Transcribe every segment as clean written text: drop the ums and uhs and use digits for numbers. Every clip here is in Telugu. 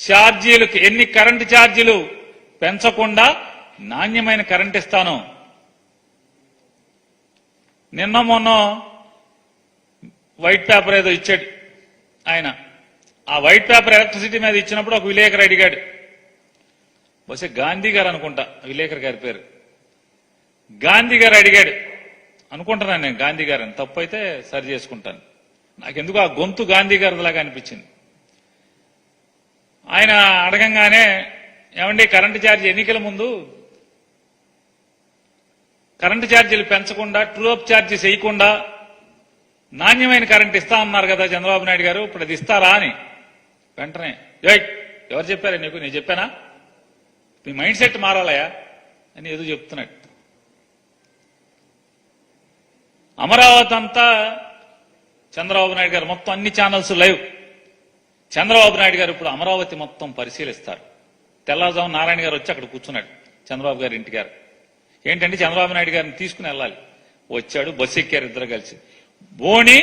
ఛార్జీలకు ఎన్ని కరెంటు ఛార్జీలు పెంచకుండా నాణ్యమైన కరెంట్ ఇస్తాను. నిన్న మొన్న వైట్ పేపర్ ఏదో ఇచ్చాడు ఆయన. ఆ వైట్ పేపర్ ఎలక్ట్రిసిటీ మీద ఇచ్చినప్పుడు ఒక విలేకరు అడిగాడు, బహుశా గాంధీ గారు అనుకుంటా విలేకరు గారి పేరు, గాంధీ గారు అడిగాడు అనుకుంటున్నాను నేను, గాంధీ గారు అని, తప్పు అయితే సరి చేసుకుంటాను. నాకెందుకు ఆ గొంతు గాంధీ గారిలాగా అనిపించింది. ఆయన అడగంగానే, ఏమండి కరెంటు ఛార్జీ ఎన్నికల ముందు కరెంటు ఛార్జీలు పెంచకుండా ట్రూఅప్ ఛార్జీస్ వేయకుండా నాణ్యమైన కరెంట్ ఇస్తా అన్నారు కదా చంద్రబాబు నాయుడు గారు, ఇప్పుడు అది ఇస్తారా అని. వెంటనే ఎవరు చెప్పారా నీకు, నేను చెప్పానా, నీ మైండ్ సెట్ మారాలయా అని ఏదో చెప్తున్నాడు. అమరావతి అంతా చంద్రబాబు నాయుడు గారు మొత్తం అన్ని ఛానల్స్ లైవ్. చంద్రబాబు నాయుడు గారు ఇప్పుడు అమరావతి మొత్తం పరిశీలిస్తారు. తెల్లవారుజాము నారాయణ గారు వచ్చి అక్కడ కూర్చున్నాడు చంద్రబాబు గారి ఇంటి గారు. ఏంటంటే చంద్రబాబు నాయుడు గారిని తీసుకుని వెళ్ళాలి. వచ్చాడు, బస్సు ఎక్కారు ఇద్దరు కలిసి. బోని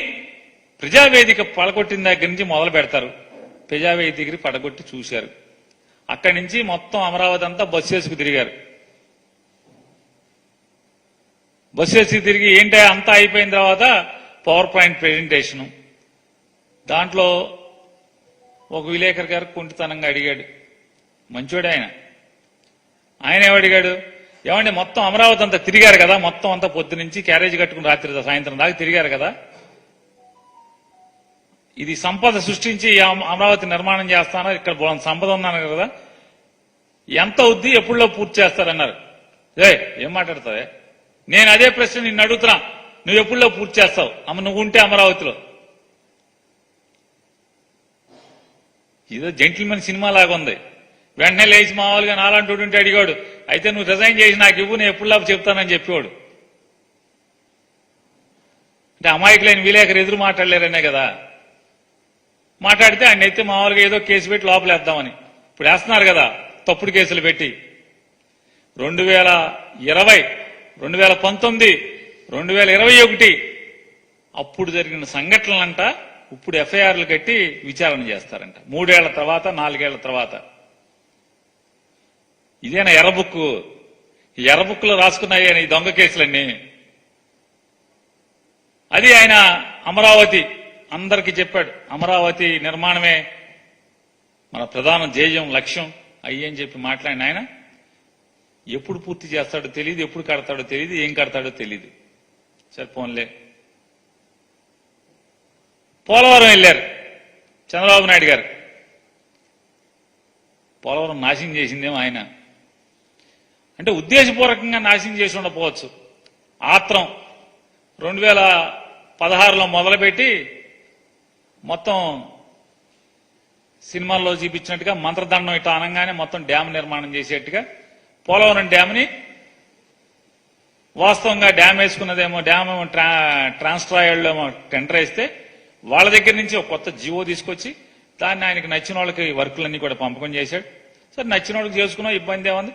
ప్రజావేదిక పడగొట్టిన దగ్గర నుంచి మొదలు పెడతారు. ప్రజావేదికని పడగొట్టి చూశారు. అక్కడి నుంచి మొత్తం అమరావతి అంతా బస్సు వేసుకు తిరిగారు. బస్సు వేసుకు తిరిగి ఏంటో అంతా అయిపోయిన తర్వాత పవర్ పాయింట్ ప్రెజెంటేషను. దాంట్లో ఒక విలేకరు గారు కుంటితనంగా అడిగాడు, మంచోడు ఆయన. ఆయన ఏమడిగాడు, ఏమండి మొత్తం అమరావతి అంతా తిరిగారు కదా, మొత్తం అంతా పొద్దు నుంచి క్యారేజీ కట్టుకుని రాత్రి సాయంత్రం దాకా తిరిగారు కదా, ఇది సంపద సృష్టించి అమరావతి నిర్మాణం చేస్తాను, ఇక్కడ సంపద ఉన్నాను కదా, ఎంత అవుద్ది, ఎప్పుడులో పూర్తి చేస్తారన్నారు. ఏం మాట్లాడతావే, నేను అదే ప్రశ్న నిన్ను అడుగుతున్నా, నువ్వు ఎప్పుడులో పూర్తి చేస్తావు, నువ్వు ఉంటే అమరావతిలో. ఇదో జెంటిల్మెన్ సినిమా లాగా ఉంది. వెంటనే లేచి మామూలుగా నాలాంటి ఉంటే అడిగాడు, అయితే నువ్వు రిజైన్ చేసి నాకు ఇవ్వు, నేను ఎప్పుడులా చెప్తానని చెప్పేవాడు. అంటే అమాయకులైన విలేకరు ఎదురు మాట్లాడలేరనే కదా. మాట్లాడితే ఆయన అయితే మామూలుగా ఏదో కేసు పెట్టి లోపలేద్దామని. ఇప్పుడు వేస్తున్నారు కదా తప్పుడు కేసులు పెట్టి. 2020, 2019, 2021 అప్పుడు జరిగిన సంఘటనలంట ఇప్పుడు ఎఫ్ఐఆర్లు కట్టి విచారణ చేస్తారంట 3 ఏళ్ల తర్వాత, 4 ఏళ్ల తర్వాత. ఇదేనా ఎర్రబుక్? ఎర్రబుక్లో రాసుకున్నాయి ఈ దొంగ కేసులన్నీ. అది ఆయన అమరావతి అందరికీ చెప్పాడు, అమరావతి నిర్మాణమే మన ప్రధాన ధ్యేయం, లక్ష్యం అయ్యని చెప్పి మాట్లాడిన ఆయన ఎప్పుడు పూర్తి చేస్తాడో తెలియదు, ఎప్పుడు కడతాడో తెలియదు, ఏం కడతాడో తెలియదు. సరే పోన్లే. పోలవరం వెళ్ళారు చంద్రబాబు నాయుడు గారు. పోలవరం నాశనం చేసిందేమో ఆయన. అంటే ఉద్దేశపూర్వకంగా నాశనం చేసి ఉండకపోవచ్చు. ఆత్రం 2016లో మొదలుపెట్టి మొత్తం సినిమాల్లో చూపించినట్టుగా మంత్రదండం ఇట్లా అనగానే మొత్తం డ్యామ్ నిర్మాణం చేసేట్టుగా పోలవరం డ్యామ్ని వాస్తవంగా డ్యామ్ వేసుకున్నదేమో, డ్యామ్ ఏమో ట్రాన్స్ట్రాయల్లో ఏమో టెండర్ వేస్తే వాళ్ళ దగ్గర నుంచి ఒక కొత్త జీవో తీసుకొచ్చి దాన్ని ఆయనకు నచ్చిన వాళ్ళకి వర్కులన్నీ కూడా పంపకం చేశాడు. సరే నచ్చిన వాళ్ళకి చేసుకున్నాం, ఇబ్బంది ఏముంది.